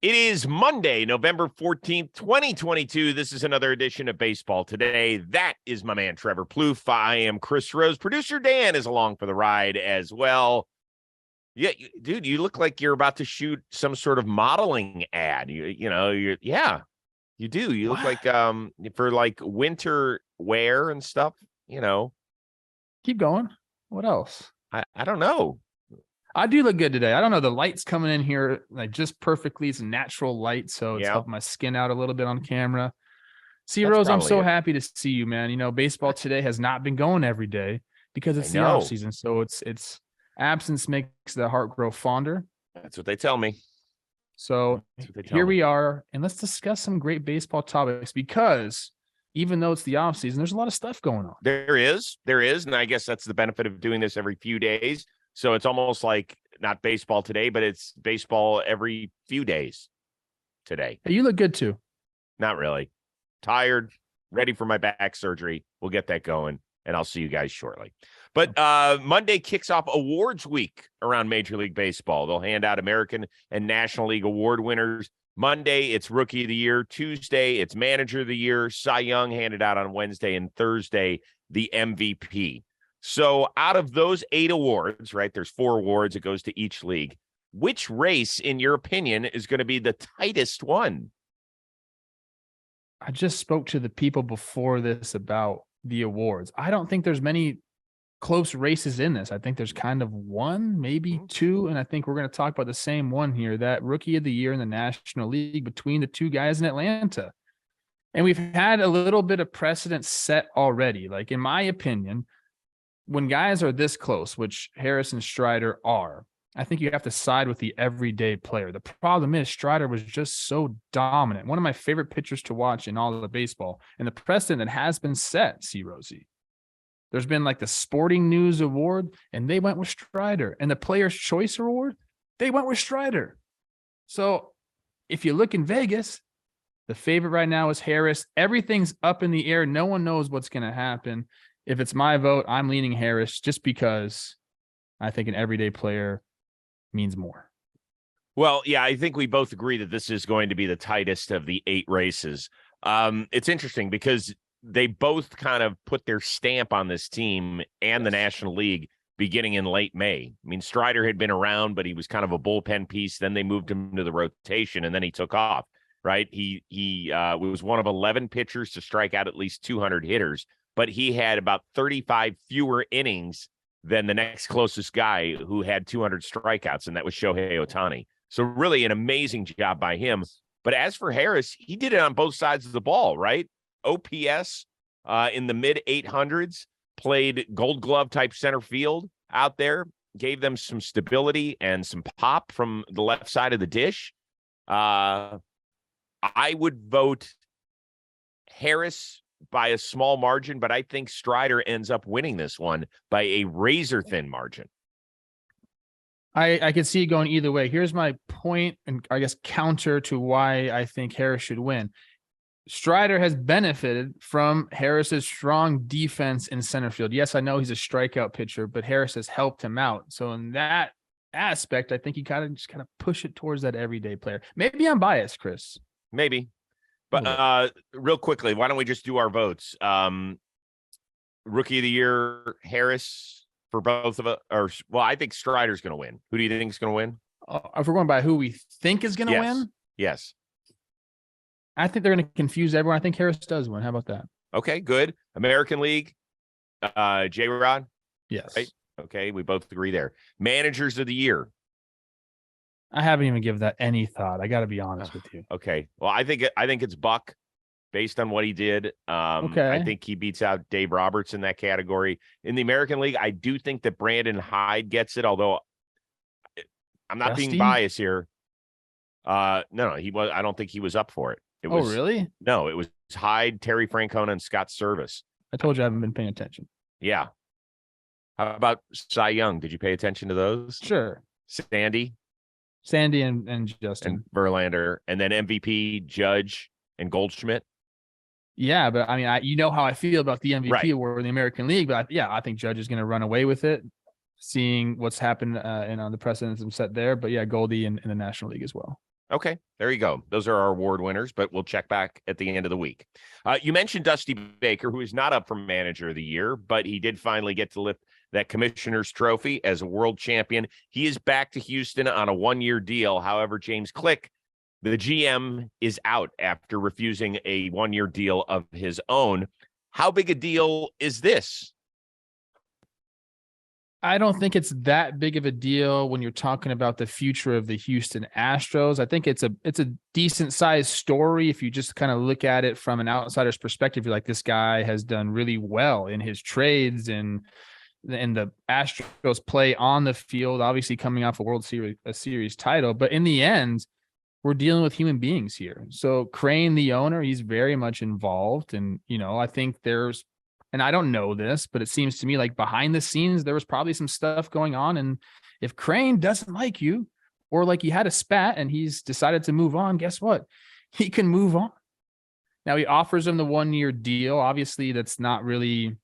It is Monday, November 14th, 2022. This is another edition of Baseball Today. That is my man, Trevor Plouffe. I am Chris Rose. Producer Dan is along for the ride as well. Yeah, dude, you look like you're about to shoot some sort of modeling ad. You do. You look like for like winter wear and stuff, Keep going. What else? I don't know. I do look good today. I don't know. The light's coming in here like just perfectly. It's natural light, so it's helping my skin out a little bit on camera. See, Rose, I'm so happy to see you, man. Baseball today has not been going every day because it's the off season. So it's absence makes the heart grow fonder. That's what they tell me. So here we are, and let's discuss some great baseball topics because even though it's the off season, there's a lot of stuff going on. There is, and I guess that's the benefit of doing this every few days. So it's almost like not baseball today, but it's baseball every few days today. Hey, you look good too. Not really. Tired, ready for my back surgery. We'll get that going, and I'll see you guys shortly. But Monday kicks off awards week around Major League Baseball. They'll hand out American and National League award winners. Monday, it's Rookie of the Year. Tuesday, it's Manager of the Year. Cy Young handed out on Wednesday, and Thursday, the MVP. So out of those 8 awards, right, there's 4 awards. It goes to each league. Which race, in your opinion, is going to be the tightest one? I just spoke to the people before this about the awards. I don't think there's many close races in this. I think there's kind of one, maybe 2, and I think we're going to talk about the same one here, that Rookie of the Year in the National League between the 2 guys in Atlanta. And we've had a little bit of precedent set already. Like, in my opinion, when guys are this close, which Harris and Strider are, I think you have to side with the everyday player. The problem is Strider was just so dominant. One of my favorite pitchers to watch in all of the baseball, and the precedent that has been set, see, Rosie. There's been like the Sporting News Award, and they went with Strider. And the Player's Choice Award, they went with Strider. So if you look in Vegas, the favorite right now is Harris. Everything's up in the air. No one knows what's going to happen. If it's my vote, I'm leaning Harris just because I think an everyday player means more. Well, yeah, I think we both agree that this is going to be the tightest of the 8 races. It's interesting because they both kind of put their stamp on this team and the National League beginning in late May. I mean, Strider had been around, but he was kind of a bullpen piece. Then they moved him to the rotation, and then he took off, right? He was one of 11 pitchers to strike out at least 200 hitters. But he had about 35 fewer innings than the next closest guy who had 200 strikeouts, and that was Shohei Ohtani. So really an amazing job by him. But as for Harris, he did it on both sides of the ball, right? OPS in the mid-800s, played Gold Glove type center field out there, gave them some stability and some pop from the left side of the dish. I would vote Harris by a small margin, but I think Strider ends up winning this one by a razor-thin margin. I could see it going either way. Here's my point, and I guess counter to why I think Harris should win. Strider has benefited from Harris's strong defense in center field. Yes, I know he's a strikeout pitcher, but Harris has helped him out. So in that aspect, I think you just kind of push it towards that everyday player. Maybe I'm biased, Chris. Maybe. But real quickly, why don't we just do our votes? Rookie of the Year, Harris for both of us. I think Strider's going to win. Who do you think is going to win? If we're going by who we think is going to win? Yes. I think they're going to confuse everyone. I think Harris does win. How about that? Okay, good. American League, J-Rod? Yes. Right? Okay, we both agree there. Managers of the Year. I haven't even given that any thought. I got to be honest with you. Okay. Well, I think it's Buck based on what he did. Okay. I think he beats out Dave Roberts in that category. In the American League, I do think that Brandon Hyde gets it, although I'm not being biased here. No, he was. I don't think he was up for it. Really? No, it was Hyde, Terry Francona, and Scott Service. I told you I haven't been paying attention. Yeah. How about Cy Young? Did you pay attention to those? Sure. Sandy and Justin. And Verlander. And then MVP, Judge, and Goldschmidt. Yeah, but I mean, you know how I feel about the MVP award in the American League, but I think Judge is going to run away with it, seeing what's happened and on the precedents set there. But yeah, Goldie in the National League as well. Okay, there you go. Those are our award winners, but we'll check back at the end of the week. You mentioned Dusty Baker, who is not up for Manager of the Year, but he did finally get to lift that Commissioner's Trophy as a world champion. He is back to Houston on a one-year deal. However, James Click, the GM, is out after refusing a one-year deal of his own. How big a deal is this? I don't think it's that big of a deal when you're talking about the future of the Houston Astros. I think it's a decent sized story. If you just kind of look at it from an outsider's perspective, you're like, this guy has done really well in his trades and the Astros play on the field, obviously coming off a series title. But in the end, we're dealing with human beings here. So Crane, the owner, he's very much involved. And, I think and I don't know this, but it seems to me like behind the scenes, there was probably some stuff going on. And if Crane doesn't like you, or like he had a spat and he's decided to move on, guess what? He can move on. Now he offers him the 1-year deal. Obviously, that's not really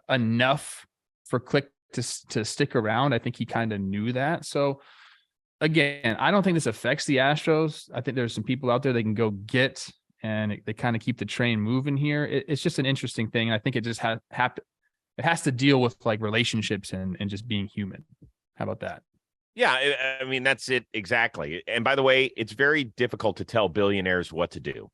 enough for Click to stick around. I think he kind of knew that. So again, I don't think this affects the Astros. I think there's some people out there they can go get, and they kind of keep the train moving here. It's just an interesting thing. I think it just it has to deal with like relationships and just being human. How about that? Yeah, I mean, that's it exactly. And by the way, it's very difficult to tell billionaires what to do.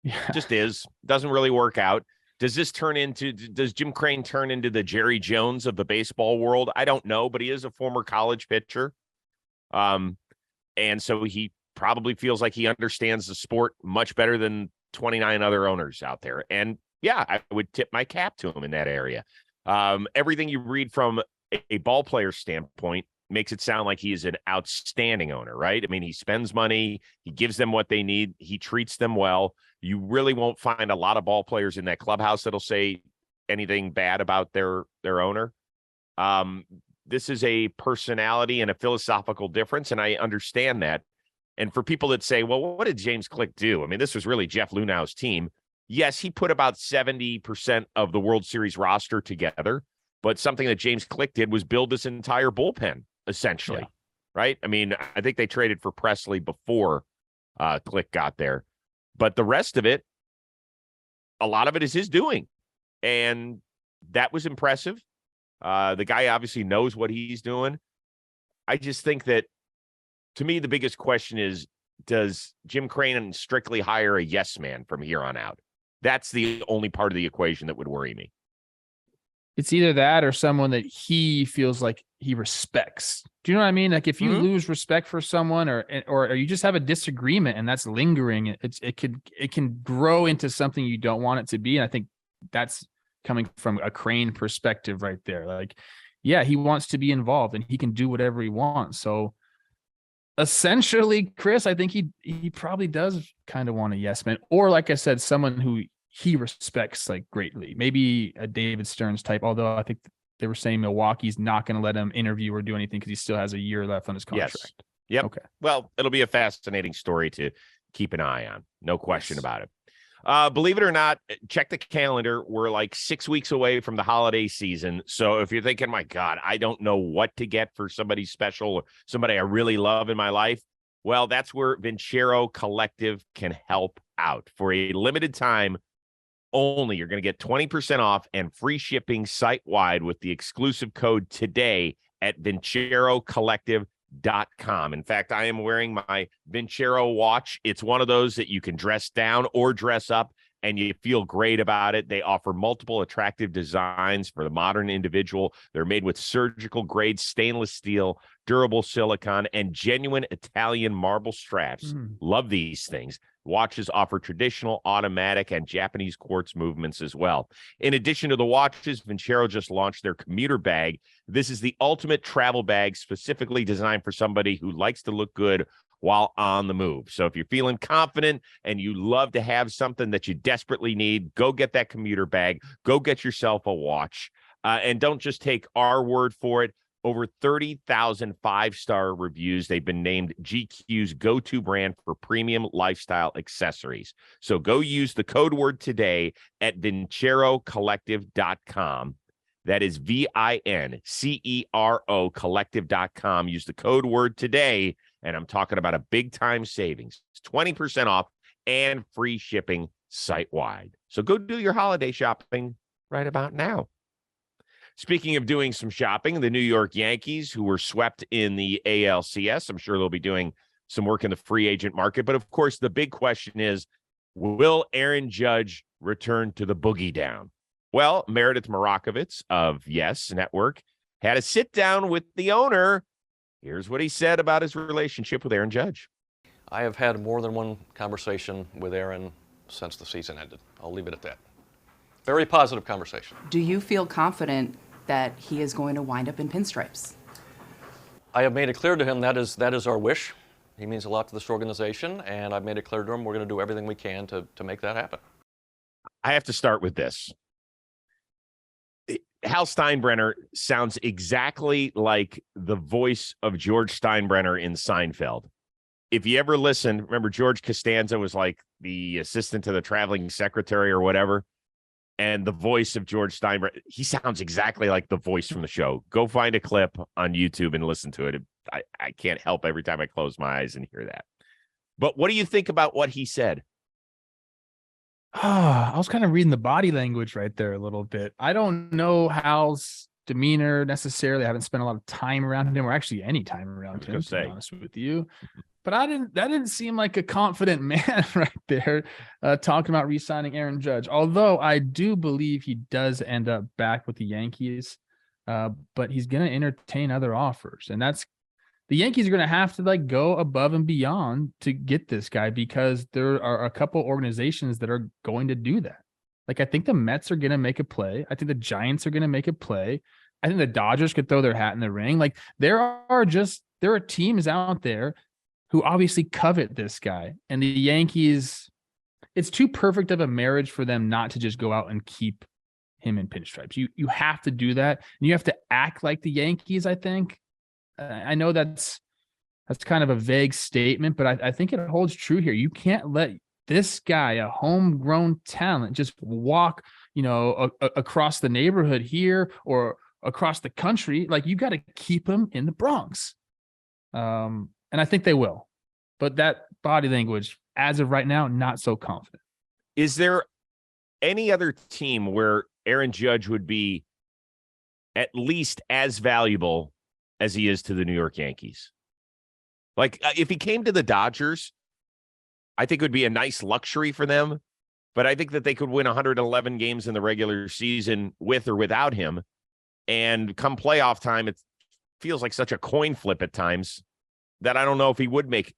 Yeah. It just is. Doesn't really work out. Does Jim Crane turn into the Jerry Jones of the baseball world? I don't know, but he is a former college pitcher. And so he probably feels like he understands the sport much better than 29 other owners out there. And yeah, I would tip my cap to him in that area. Everything you read from a ball player standpoint makes it sound like he is an outstanding owner, right? I mean, he spends money, he gives them what they need, he treats them well. You really won't find a lot of ball players in that clubhouse that'll say anything bad about their owner. This is a personality and a philosophical difference, and I understand that. And for people that say, well, what did James Click do? I mean, this was really Jeff Lunau's team. Yes, he put about 70% of the World Series roster together, but something that James Click did was build this entire bullpen, essentially, right? I mean, I think they traded for Presley before Click got there. But the rest of it, a lot of it is his doing. And that was impressive. The guy obviously knows what he's doing. I just think that, to me, the biggest question is, does Jim Crane strictly hire a yes man from here on out? That's the only part of the equation that would worry me. It's either that or someone that he feels like he respects. Do you know what I mean? Like if you lose respect for someone or you just have a disagreement and that's lingering, it can grow into something you don't want it to be. And I think that's coming from a Crane perspective right there. Like, yeah, he wants to be involved and he can do whatever he wants. So essentially, Chris, I think he probably does kind of want a yes man, or like I said, someone who he respects like greatly, maybe a David Stearns type. Although I think they were saying Milwaukee's not going to let him interview or do anything because he still has a year left on his contract. Yes. Yep. Okay. Well, it'll be a fascinating story to keep an eye on. No question about it. Believe it or not, check the calendar. We're like 6 weeks away from the holiday season. So if you're thinking, my God, I don't know what to get for somebody special or somebody I really love in my life, well, that's where Vincero Collective can help out. For a limited time only, you're going to get 20% off and free shipping site-wide with the exclusive code today at VinceroCollective.com. In fact, I am wearing my Vincero watch. It's one of those that you can dress down or dress up and you feel great about it. They offer multiple attractive designs for the modern individual. They're made with surgical grade stainless steel, durable silicone, and genuine Italian marble straps. Love these things. Watches offer traditional, automatic, and Japanese quartz movements as well. In addition to the watches, Vincero just launched their commuter bag. This is the ultimate travel bag specifically designed for somebody who likes to look good while on the move. So if you're feeling confident and you love to have something that you desperately need, go get that commuter bag. Go get yourself a watch. And don't just take our word for it. Over 30,000 five-star reviews. They've been named GQ's go-to brand for premium lifestyle accessories. So go use the code word today at VinceroCollective.com. That is VINCERO Collective.com. Use the code word today And I'm talking about a big time savings, 20% off and free shipping site wide. So go do your holiday shopping right about now. Speaking of doing some shopping, the New York Yankees, who were swept in the ALCS, I'm sure they'll be doing some work in the free agent market. But of course, the big question is, will Aaron Judge return to the boogie down? Well, Meredith Marakovitz of Yes Network had a sit down with the owner. Here's what he said about his relationship with Aaron Judge. I have had more than one conversation with Aaron since the season ended. I'll leave it at that. Very positive conversation. Do you feel confident that he is going to wind up in pinstripes? I have made it clear to him that is our wish. He means a lot to this organization, and I've made it clear to him we're going to do everything we can to make that happen. I have to start with this. Hal Steinbrenner sounds exactly like the voice of George Steinbrenner in Seinfeld. If you ever listen, remember George Costanza was like the assistant to the traveling secretary or whatever. And the voice of George Steinbrenner, he sounds exactly like the voice from the show. Go find a clip on YouTube and listen to it. I can't help every time I close my eyes and hear that. But what do you think about what he said? I was kind of reading the body language right there a little bit. I don't know Hal's demeanor necessarily. I haven't spent a lot of time around him, or actually any time around him, to be honest with you. But that didn't seem like a confident man right there, talking about re-signing Aaron Judge. Although I do believe he does end up back with the Yankees, but he's going to entertain other offers. And the Yankees are going to have to go above and beyond to get this guy, because there are a couple organizations that are going to do that. I think the Mets are going to make a play. I think the Giants are going to make a play. I think the Dodgers could throw their hat in the ring. There are teams out there who obviously covet this guy, and the Yankees, it's too perfect of a marriage for them not to just go out and keep him in pinstripes. You have to do that, and you have to act like the Yankees, I think. I know that's kind of a vague statement, but I think it holds true here. You can't let this guy, a homegrown talent, just walk, across the neighborhood here or across the country. You got to keep him in the Bronx. And I think they will. But that body language, as of right now, not so confident. Is there any other team where Aaron Judge would be at least as valuable as he is to the New York Yankees? If he came to the Dodgers, I think it would be a nice luxury for them. But I think that they could win 111 games in the regular season with or without him. And come playoff time, it feels like such a coin flip at times that I don't know if he would make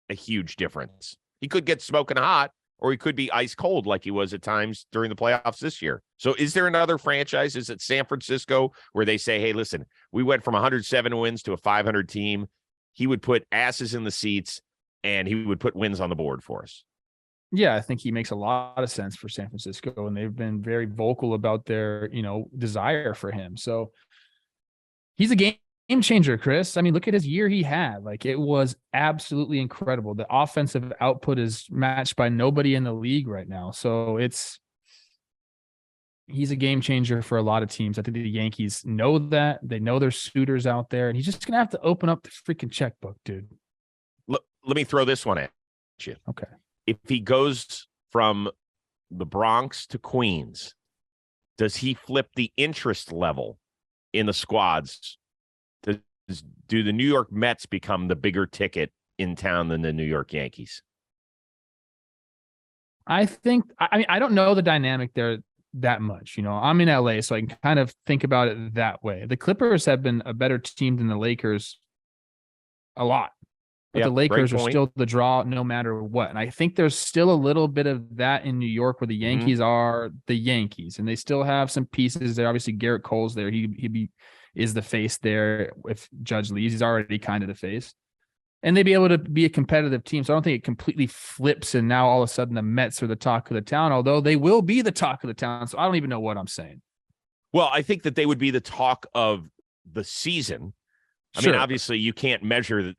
a huge difference. He could get smoking hot, or he could be ice cold like he was at times during the playoffs this year. So is there another franchise? Is it San Francisco where they say, hey, listen, we went from 107 wins to a 500 team. He would put asses in the seats and he would put wins on the board for us. Yeah, I think he makes a lot of sense for San Francisco, and they've been very vocal about their, desire for him. So he's a game changer, Chris. I mean, look at his year he had. It was absolutely incredible. The offensive output is matched by nobody in the league right now. So he's a game changer for a lot of teams. I think the Yankees know that. They know there's suitors out there, and he's just going to have to open up the freaking checkbook, dude. Let me throw this one at you. Okay. If he goes from the Bronx to Queens, does he flip the interest level in the squads? Do the New York Mets become the bigger ticket in town than the New York Yankees? I don't know the dynamic there that much. I'm in LA, so I can kind of think about it that way. The Clippers have been a better team than the Lakers a lot. But the Lakers are still the draw no matter what. And I think there's still a little bit of that in New York, where the Yankees are the Yankees, and they still have some pieces there. Obviously, Garrett Cole's there. He is the face there. If Judge leaves, he's already kind of the face. And they'd be able to be a competitive team. So I don't think it completely flips and now all of a sudden the Mets are the talk of the town, although they will be the talk of the town. So I don't even know what I'm saying. Well, I think that they would be the talk of the season. I mean, obviously you can't measure.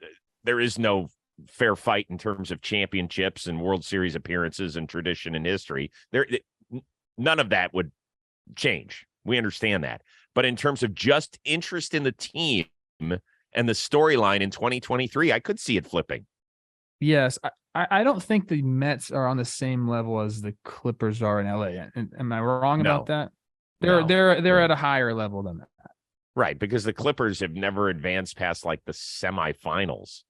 There is no fair fight in terms of championships and World Series appearances and tradition and history. None of that would change. We understand that. But in terms of just interest in the team and the storyline in 2023, I could see it flipping. Yes, I don't think the Mets are on the same level as the Clippers are in LA. Am I wrong about that? They're at a higher level than that. Right, because the Clippers have never advanced past like the semifinals,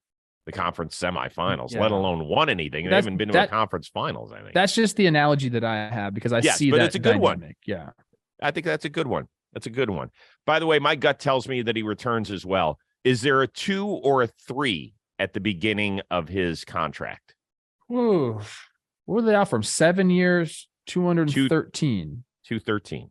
the conference semifinals, let alone won anything. They haven't been to a conference finals, I think. That's just the analogy that I have because I see that it's a good dynamic. one. Yeah. I think that's a good one. That's a good one. By the way, my gut tells me that he returns as well. Is there a 2 or a 3 at the beginning of his contract? Whoa. What are they out from? 7 years, 213. 213.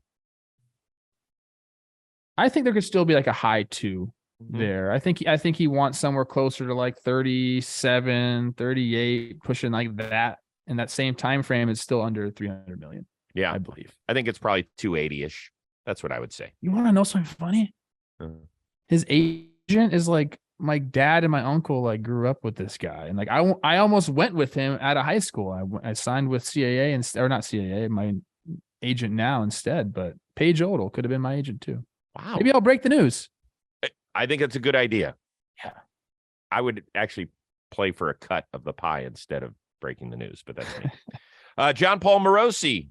I think there could still be like a high 2 there. I think he wants somewhere closer to like 37, 38, pushing like that. In that same time frame, it's still under 300 million. Yeah, I believe. I think it's probably 280-ish. That's what I would say. You want to know something funny? His agent is like my dad and my uncle like grew up with this guy, and like I almost went with him out of high school. I signed with CAA or not CAA, my agent now instead. But Paige Odell could have been my agent too. Wow. Maybe I'll break the news. I think it's a good idea. Yeah. I would actually play for a cut of the pie instead of breaking the news, but that's me. John Paul Morosi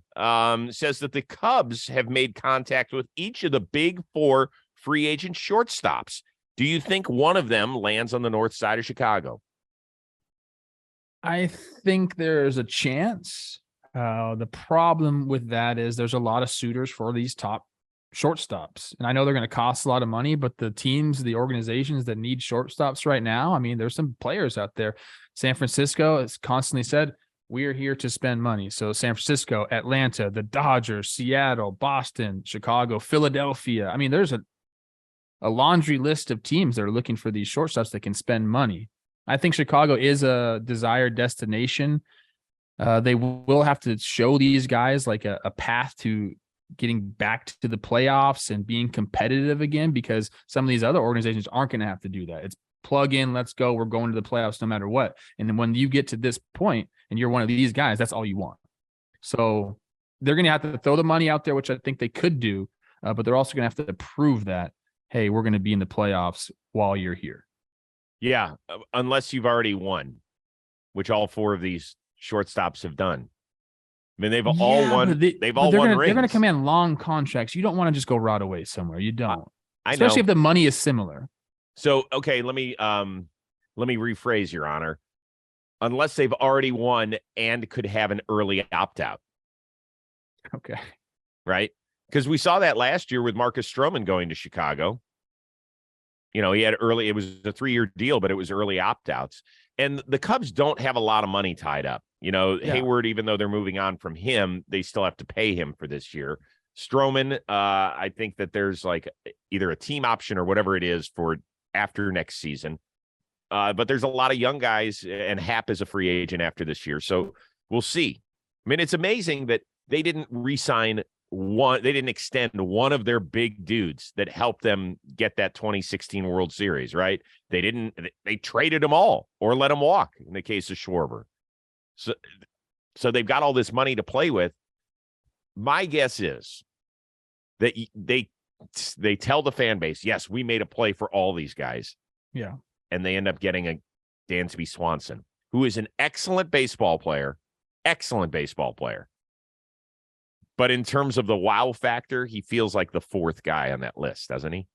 says that the Cubs have made contact with each of the big 4 free agent shortstops. Do you think one of them lands on the north side of Chicago? I think there's a chance. The problem with that is there's a lot of suitors for these top shortstops. And I know they're going to cost a lot of money, but the teams, the organizations that need shortstops right now, I mean, there's some players out there. San Francisco has constantly said, we are here to spend money. So San Francisco, Atlanta, the Dodgers, Seattle, Boston, Chicago, Philadelphia. I mean, there's a laundry list of teams that are looking for these shortstops that can spend money. I think Chicago is a desired destination. They will have to show these guys like a path to getting back to the playoffs and being competitive again, because some of these other organizations aren't going to have to do that. It's plug in, let's go. We're going to the playoffs no matter what. And then when you get to this point and you're one of these guys, that's all you want. So they're going to have to throw the money out there, which I think they could do, but they're also going to have to prove that, hey, we're going to be in the playoffs while you're here. Yeah, unless you've already won, which all 4 of these shortstops have done. I mean, they've all won. They've all won rings. They're going to command long contracts. You don't want to just go rot away somewhere. You don't. Especially know. if the money is similar. So, okay, let me rephrase, Your Honor. Unless they've already won and could have an early opt-out. Okay. Right? Because we saw that last year with Marcus Stroman going to Chicago. You know, he had early, it was a 3-year deal, but it was early opt-outs. And the Cubs don't have a lot of money tied up. You know, Hayward, even though they're moving on from him, they still have to pay him for this year. Stroman, I think that there's like either a team option or whatever it is for after next season. But there's a lot of young guys, and Happ is a free agent after this year. So we'll see. I mean, it's amazing that they didn't re-sign one. They didn't extend one of their big dudes that helped them get that 2016 World Series, right? They traded them all or let them walk in the case of Schwarber. So they've got all this money to play with. My guess is that they tell the fan base, yes, we made a play for all these guys. Yeah. And they end up getting a Dansby Swanson, who is an excellent baseball player. But in terms of the wow factor, he feels like the 4th guy on that list, doesn't he?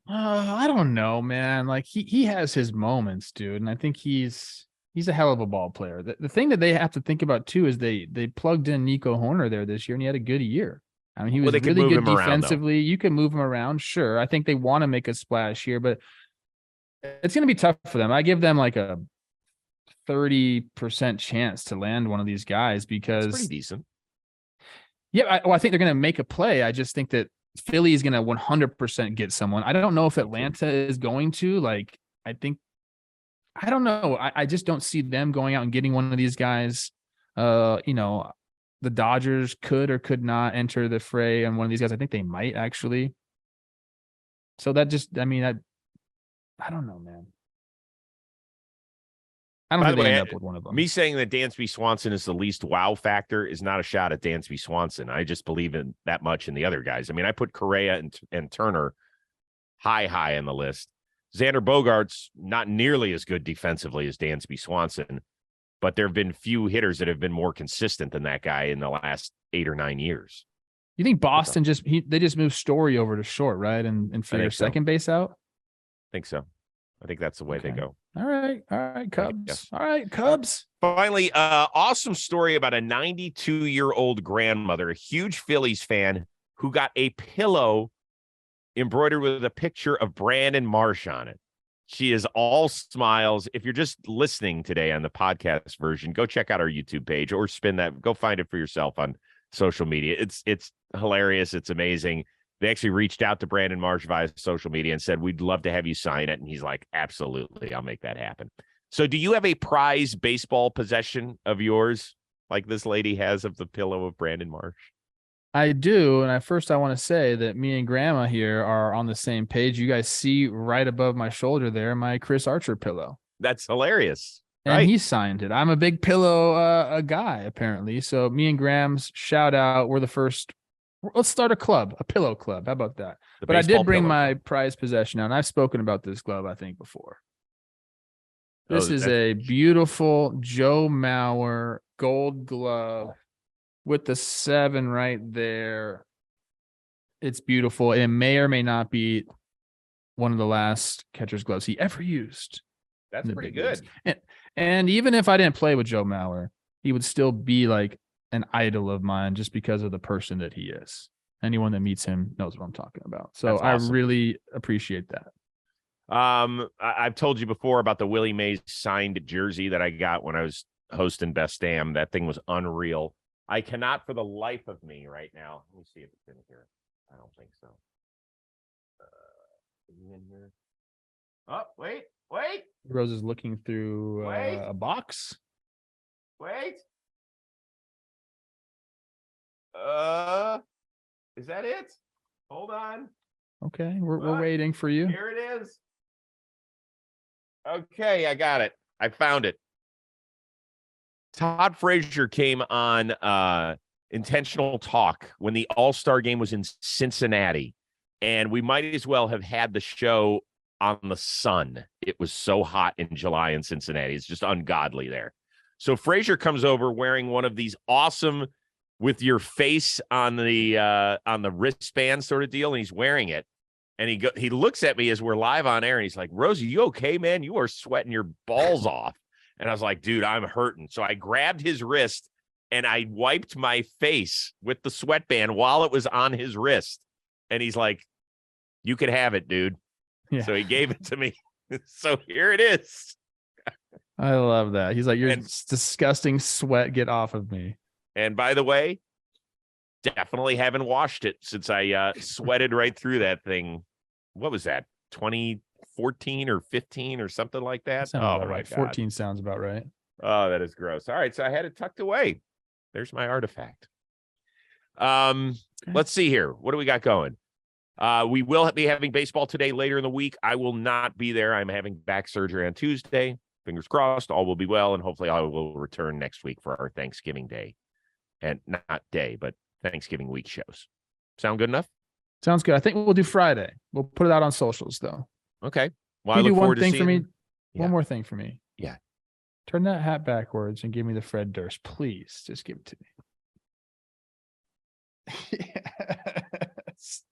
I don't know, man. Like he has his moments, dude. And I think he's a hell of a ball player. The thing that they have to think about too is they plugged in Nico Horner there this year and he had a good year. I mean, he was really good defensively. You can move him around. Sure. I think they want to make a splash here, but it's going to be tough for them. I give them like a 30% chance to land one of these guys because it's pretty decent. Yeah. I think they're going to make a play. I just think that Philly is going to 100% get someone. I don't know if Atlanta is going to. Like, I don't know. I just don't see them going out and getting one of these guys. You know, the Dodgers could or could not enter the fray on one of these guys. I think they might actually. So that just, I mean, I don't know, man. I don't think they end up with one of them. Me saying that Dansby Swanson is the least wow factor is not a shot at Dansby Swanson. I just believe in that much in the other guys. I mean, I put Correa and Turner high on the list. Xander Bogaerts, not nearly as good defensively as Dansby Swanson, but there have been few hitters that have been more consistent than that guy in the last 8 or 9 years. You think Boston they just moved Story over to short, right? And figure second base out? I think so. I think that's the way they go. All right, Cubs. All right, Cubs. Finally, awesome story about a 92-year-old grandmother, a huge Phillies fan, who got a pillow embroidered with a picture of Brandon Marsh on it. She is all smiles. If you're just listening today on the podcast version, go check out our YouTube page or spin that. Go find it for yourself on social media. It's hilarious. It's amazing. They actually reached out to Brandon Marsh via social media and said, we'd love to have you sign it. And he's like, absolutely, I'll make that happen. So do you have a prize baseball possession of yours like this lady has of the pillow of Brandon Marsh? I do. And I want to say that me and Grandma here are on the same page. You guys see right above my shoulder there, my Chris Archer pillow. That's hilarious. And right? He signed it. I'm a big pillow guy, apparently. So me and Grams, shout out. We're the first. Let's start a club, a pillow club. How about that? But I did bring my prized possession out, and I've spoken about this glove, I think, before. This is a beautiful Joe Mauer gold glove with the 7 right there. It's beautiful. It may or may not be one of the last catcher's gloves he ever used. That's pretty good. And even if I didn't play with Joe Mauer, he would still be like an idol of mine just because of the person that he is. Anyone that meets him knows what I'm talking about. So awesome. I really appreciate that. I've told you before about the Willie Mays signed jersey that I got when I was hosting Best Damn. That thing was unreal. I cannot for the life of me right now. Let me see if it's in here. I don't think so. Is it in here? Oh, wait. Rose is looking through a box. Wait. Is that it? Hold on. Okay, we're waiting for you. Here it is. Okay, I got it. I found it. Todd Frazier came on Intentional Talk when the All-Star game was in Cincinnati, and we might as well have had the show on the sun. It was so hot in July in Cincinnati. It's just ungodly there. So Frazier comes over wearing one of these awesome with your face on the wristband sort of deal, and he's wearing it. And he looks at me as we're live on air, and he's like, Rosie, you okay, man? You are sweating your balls off. And I was like, dude, I'm hurting. So I grabbed his wrist, and I wiped my face with the sweatband while it was on his wrist. And he's like, you can have it, dude. Yeah. So he gave it to me. So here it is. I love that. He's like, disgusting sweat. Get off of me. And by the way, definitely haven't washed it since I sweated right through that thing. What was that? 2014 or 15 or something like that? Oh, right. 14 sounds about right. Oh, that is gross. All right. So I had it tucked away. There's my artifact. Let's see here. What do we got going? We will be having baseball today later in the week. I will not be there. I'm having back surgery on Tuesday. Fingers crossed. All will be well. And hopefully I will return next week for our Thanksgiving Day. And not day, but Thanksgiving week shows. Sound good enough? Sounds good. I think we'll do Friday. We'll put it out on socials, though. Okay. Well, Can you do one thing for me? Yeah. One more thing for me. Yeah. Turn that hat backwards and give me the Fred Durst, please. Just give it to me. Yes.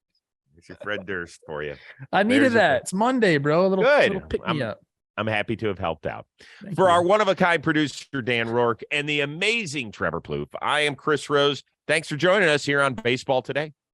It's your Fred Durst for you. I needed that. It's Monday, bro. A little pick me up. I'm happy to have helped out. For our one-of-a-kind producer, Dan Rourke, and the amazing Trevor Plouffe, I am Chris Rose. Thanks for joining us here on Baseball Today.